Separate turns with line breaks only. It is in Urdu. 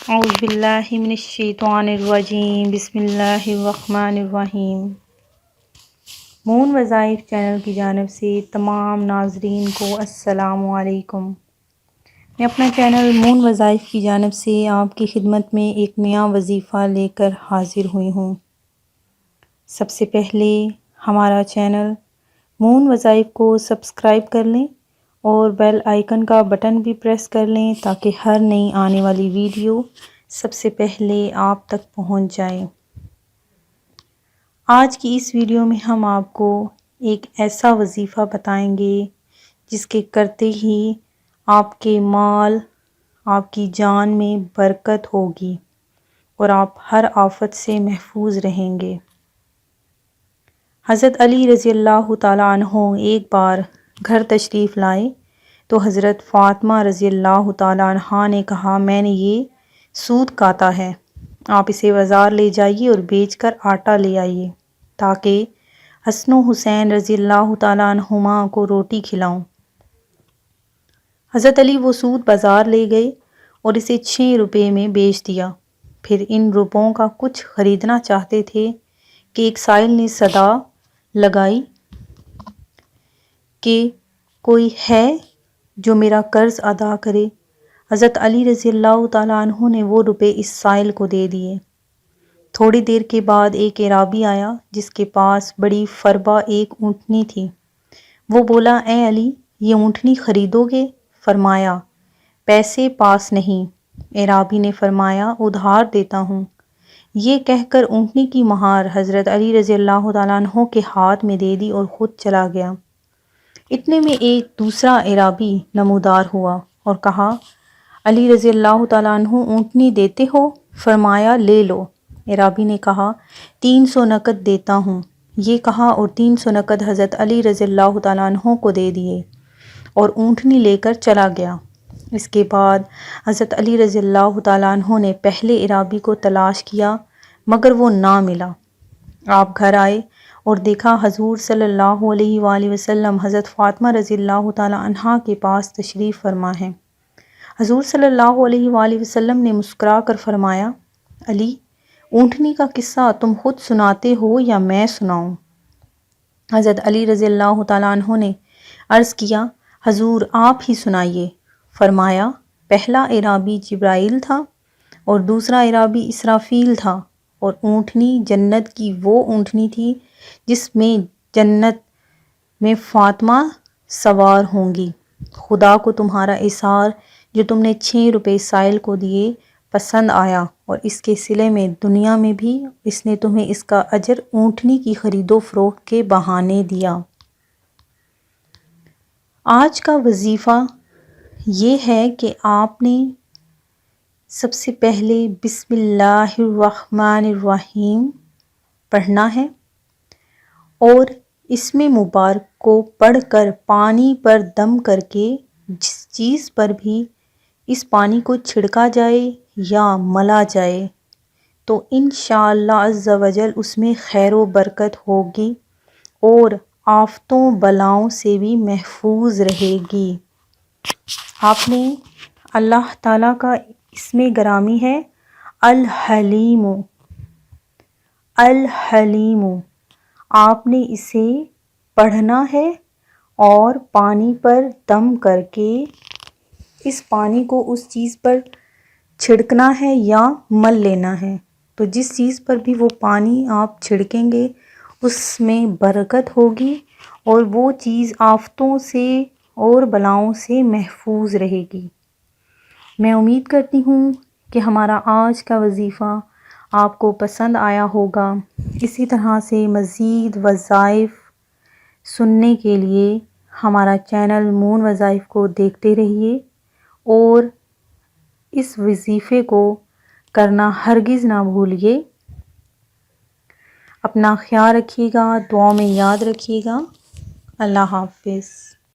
اعوذ باللہ من الشیطان الرجیم، بسم اللہ الرحمن الرحیم۔ مون وظائف چینل کی جانب سے تمام ناظرین کو السلام علیکم۔ میں اپنا چینل مون وظائف کی جانب سے آپ کی خدمت میں ایک نیا وظیفہ لے کر حاضر ہوئی ہوں۔ سب سے پہلے ہمارا چینل مون وظائف کو سبسکرائب کر لیں اور بیل آئیکن کا بٹن بھی پریس کر لیں تاکہ ہر نئی آنے والی ویڈیو سب سے پہلے آپ تک پہنچ جائے۔ آج کی اس ویڈیو میں ہم آپ کو ایک ایسا وظیفہ بتائیں گے جس کے کرتے ہی آپ کے مال، آپ کی جان میں برکت ہوگی اور آپ ہر آفت سے محفوظ رہیں گے۔ حضرت علی رضی اللہ تعالیٰ عنہ ایک بار گھر تشریف لائے تو حضرت فاطمہ رضی اللہ تعالیٰ عنہ نے کہا، میں نے یہ سود کاتا ہے، آپ اسے بازار لے جائیے اور بیچ کر آٹا لے آئیے تاکہ حسن و حسین رضی اللہ تعالیٰ عنہما کو روٹی کھلاؤں۔ حضرت علی وہ سود بازار لے گئے اور اسے 6 روپے میں بیچ دیا۔ پھر ان روپوں کا کچھ خریدنا چاہتے تھے کہ ایک سائل نے صدا لگائی کہ کوئی ہے جو میرا قرض ادا کرے۔ حضرت علی رضی اللہ تعالیٰ عنہ نے وہ روپے اس سائل کو دے دیے۔ تھوڑی دیر کے بعد ایک اعرابی آیا جس کے پاس بڑی فربا ایک اونٹنی تھی۔ وہ بولا، اے علی، یہ اونٹنی خریدو گے؟ فرمایا، پیسے پاس نہیں۔ اعرابی نے فرمایا، ادھار دیتا ہوں۔ یہ کہہ کر اونٹنی کی مہار حضرت علی رضی اللہ تعالیٰ عنہ کے ہاتھ میں دے دی اور خود چلا گیا۔ اتنے میں ایک دوسرا اعرابی نمودار ہوا اور کہا، علی رضی اللہ تعالیٰ عنہ اونٹنی دیتے ہو؟ فرمایا، لے لو۔ اعرابی نے کہا، 300 نقد دیتا ہوں۔ یہ کہا اور 300 نقد حضرت علی رضی اللہ تعالیٰ عنہ کو دے دیے اور اونٹنی لے کر چلا گیا۔ اس کے بعد حضرت علی رضی اللہ تعالیٰ عنہ نے پہلے اعرابی کو تلاش کیا مگر وہ نہ ملا۔ آپ گھر آئے اور دیکھا حضور صلی اللہ علیہ وآلہ وسلم حضرت فاطمہ رضی اللہ تعالیٰ عنہا کے پاس تشریف فرما ہیں۔ حضور صلی اللہ علیہ وآلہ وسلم نے مسکرا کر فرمایا، علی، اونٹنی کا قصہ تم خود سناتے ہو یا میں سناؤں؟ حضرت علی رضی اللہ تعالیٰ عنہ نے عرض کیا، حضور آپ ہی سنائیے۔ فرمایا، پہلا اعرابی جبرائیل تھا اور دوسرا اعرابی اسرافیل تھا، اور اونٹنی جنت کی وہ اونٹنی تھی جس میں جنت میں فاطمہ سوار ہوں گی۔ خدا کو تمہارا اثار جو تم نے 6 روپے سائل کو دیے پسند آیا اور اس کے صلے میں دنیا میں بھی اس نے تمہیں اس کا اجر اونٹنی کی خرید و فروخت کے بہانے دیا۔ آج کا وظیفہ یہ ہے کہ آپ نے سب سے پہلے بسم اللہ الرحمن الرحیم پڑھنا ہے اور اس میں مبارک کو پڑھ کر پانی پر دم کر کے جس چیز پر بھی اس پانی کو چھڑکا جائے یا ملا جائے تو انشاءاللہ عز و جل اس میں خیر و برکت ہوگی اور آفتوں بلاؤں سے بھی محفوظ رہے گی۔ آپ نے اللہ تعالیٰ کا اسم گرامی ہے الحلیم، الحلیم، آپ نے اسے پڑھنا ہے اور پانی پر دم کر کے اس پانی کو اس چیز پر چھڑکنا ہے یا مل لینا ہے، تو جس چیز پر بھی وہ پانی آپ چھڑکیں گے اس میں برکت ہوگی اور وہ چیز آفتوں سے اور بلاؤں سے محفوظ رہے گی۔ میں امید کرتی ہوں کہ ہمارا آج کا وظیفہ آپ کو پسند آیا ہوگا۔ اسی طرح سے مزید وظائف سننے کے لیے ہمارا چینل مون وظائف کو دیکھتے رہیے اور اس وظیفے کو کرنا ہرگز نہ بھولیے۔ اپنا خیال رکھیے گا، دعاؤں میں یاد رکھیے گا۔ اللہ حافظ۔